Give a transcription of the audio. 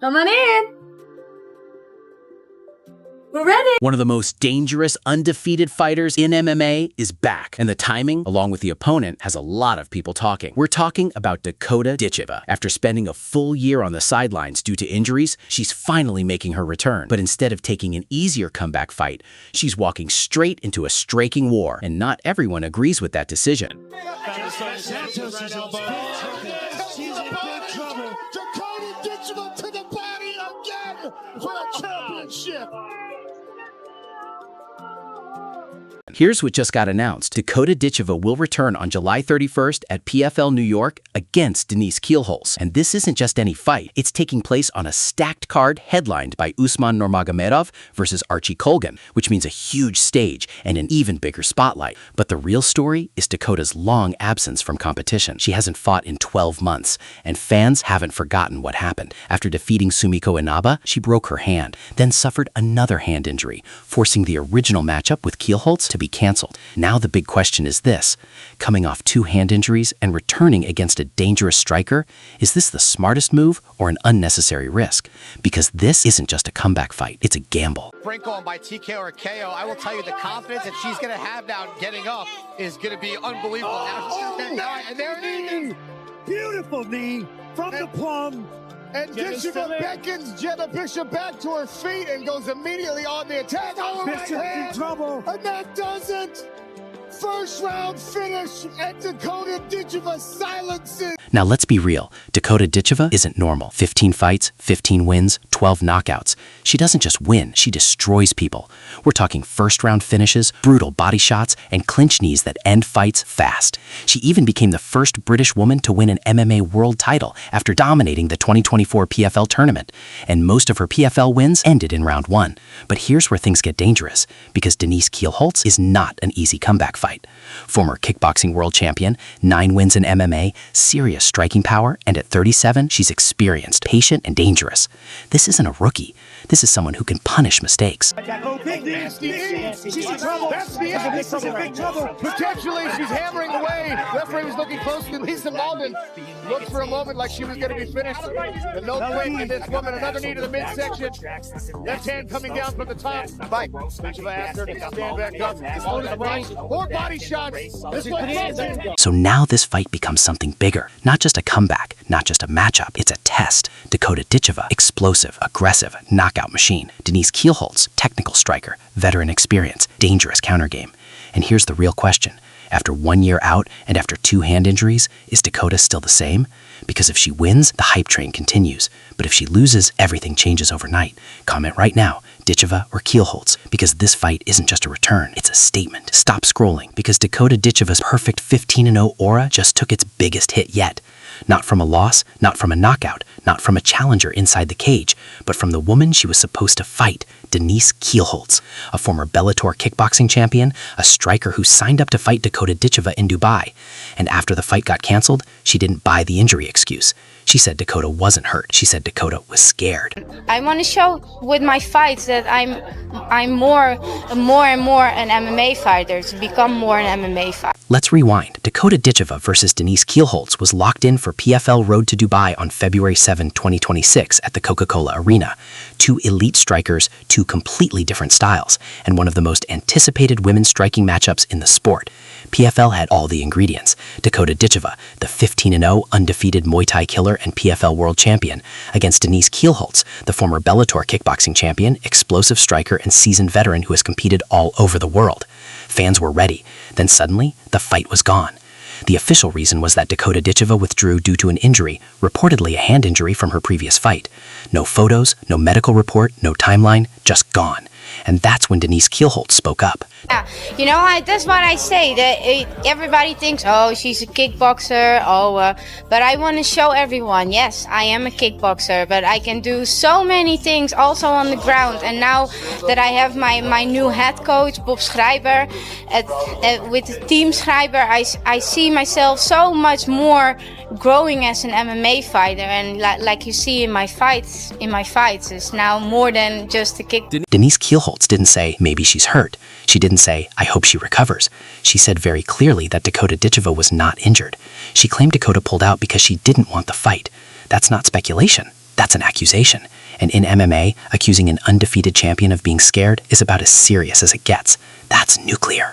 Come on in. We're ready. One of the most dangerous, undefeated fighters in MMA is back, and the timing, along with the opponent, has a lot of people talking. We're talking about Dakota Ditcheva. After spending a full year on the sidelines due to injuries, she's finally making her return. But instead of taking an easier comeback fight, she's walking straight into a striking war, and not everyone agrees with that decision. She's in big trouble. Dakota Ditcheva to the body again for a championship. Here's what just got announced. Dakota Ditcheva will return on July 31st at PFL New York against Denise Kielholtz. And this isn't just any fight. It's taking place on a stacked card headlined by Usman Nurmagomedov versus Archie Colgan, which means a huge stage and an even bigger spotlight. But the real story is Dakota's long absence from competition. She hasn't fought in 12 months, and fans haven't forgotten what happened. After defeating Sumiko Inaba, she broke her hand, then suffered another hand injury, forcing the original matchup with Kielholtz to be canceled. Now the big question is this: coming off 2 hand injuries and returning against a dangerous striker, is this the smartest move or an unnecessary risk? Because this isn't just a comeback fight, it's a gamble. Brink on by TK or KO, I will tell you the confidence that she's going to have now getting up is going to be unbelievable. And their knee, beautiful knee from the plum. And Ditcheva beckons Jenna Bishop back to her feet and goes immediately on the attack. Oh, Bishop in trouble. And that does it. First round finish, and Dakota Ditcheva silences. Now let's be real, Dakota Ditcheva isn't normal. 15 fights, 15 wins, 12 knockouts. She doesn't just win, she destroys people. We're talking first round finishes, brutal body shots, and clinch knees that end fights fast. She even became the first British woman to win an MMA world title after dominating the 2024 PFL tournament. And most of her PFL wins ended in round 1. But here's where things get dangerous, because Denise Kielholtz is not an easy comeback fight. Former kickboxing world champion, 9 wins in MMA, serious striking power, and at 37, she's experienced, patient, and dangerous. This isn't a rookie. This is someone who can punish mistakes. She's in trouble. That's the end. She's in big trouble. Potentially, she's hammering away. Referee was looking closely. Lisa Malden looked for a moment like she was going to be finished. But no quick, and this woman, another knee to the midsection. Left hand coming down from the top. Bite. Ditcheva asked her to stand back up. More body shots. This one. So now this fight becomes something bigger. Not just a comeback, not just a matchup. It's a test. Dakota Ditcheva, explosive, aggressive, knockout machine. Denise Kielholtz, technical striker, veteran experience, dangerous counter game. And here's the real question. After 1 year out and after 2 hand injuries, is Dakota still the same? Because if she wins, the hype train continues. But if she loses, everything changes overnight. Comment right now, Ditcheva or Kielholtz, because this fight isn't just a return, it's a statement. Stop scrolling, because Dakota Ditcheva's perfect 15-0 aura just took its biggest hit yet. Not from a loss, not from a knockout, not from a challenger inside the cage, but from the woman she was supposed to fight, Denise Kielholtz, a former Bellator kickboxing champion, a striker who signed up to fight Dakota Ditcheva in Dubai. And after the fight got canceled, she didn't buy the injury excuse. She said Dakota wasn't hurt. She said Dakota was scared. I want to show with my fights that I'm more and more an MMA fighter, to become more an MMA fighter. Let's rewind. Dakota Ditcheva versus Denise Kielholtz was locked in for PFL Road to Dubai on February 7, 2026 at the Coca-Cola Arena. 2 elite strikers, 2 completely different styles, and one of the most anticipated women's striking matchups in the sport. PFL had all the ingredients. Dakota Ditcheva, the 15-0 undefeated Muay Thai killer and PFL world champion, against Denise Kielholtz, the former Bellator kickboxing champion, explosive striker, and seasoned veteran who has competed all over the world. Fans were ready. Then suddenly, the fight was gone. The official reason was that Dakota Ditcheva withdrew due to an injury, reportedly a hand injury from her previous fight. No photos, no medical report, no timeline, just gone. And that's when Denise Kielholtz spoke up. Yeah, you know, that's what I say. That everybody thinks, oh, she's a kickboxer. But I want to show everyone, yes, I am a kickboxer, but I can do so many things also on the ground. And now that I have my new head coach, Bob Schrijber, with the team Schrijber, I see myself so much more growing as an MMA fighter. And like you see in my fights, it's now more than just a kick. Denise Kielholtz didn't say, maybe she's hurt. She didn't say, I hope she recovers. She said very clearly that Dakota Ditcheva was not injured. She claimed Dakota pulled out because she didn't want the fight. That's not speculation. That's an accusation. And in MMA, accusing an undefeated champion of being scared is about as serious as it gets. That's nuclear.